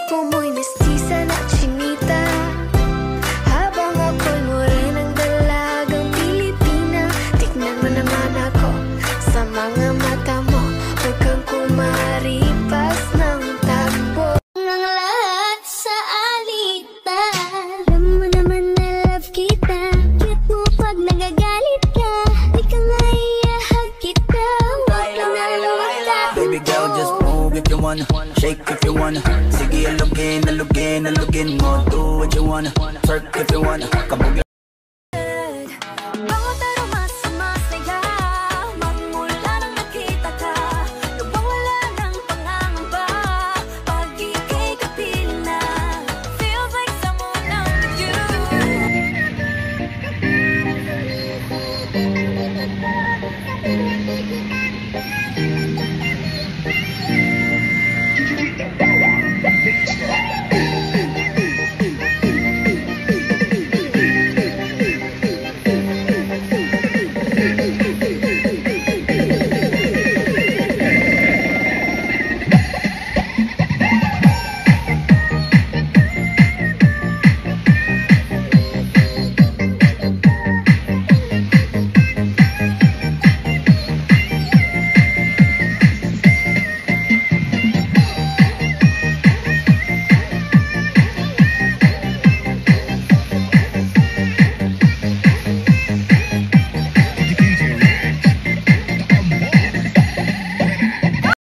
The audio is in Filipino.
Guwapo mo'y mestiza na chinita, habang ako'y morenang dalagang Pilipina. Tignan mo naman ako sa mga mata mo, huwag kang kumaripas ng takbo. Ang lahat sa alitan, alam mo naman na love kita. Cute mo pag nagagalit ka, di ka nga iahag kita. Huwag lang nalawata. Baby girl, just move if you wanna, shake if you wanna. Sige, alugin, alugin, alugin mo. Do what you wanna, twerk if you wanna. Kabog. Bawat aroma sumasaya, magmula nang nakita ka. Lubang wala ng pangangamba, pag ika'y kapiling na. Feels like someone I'm with you.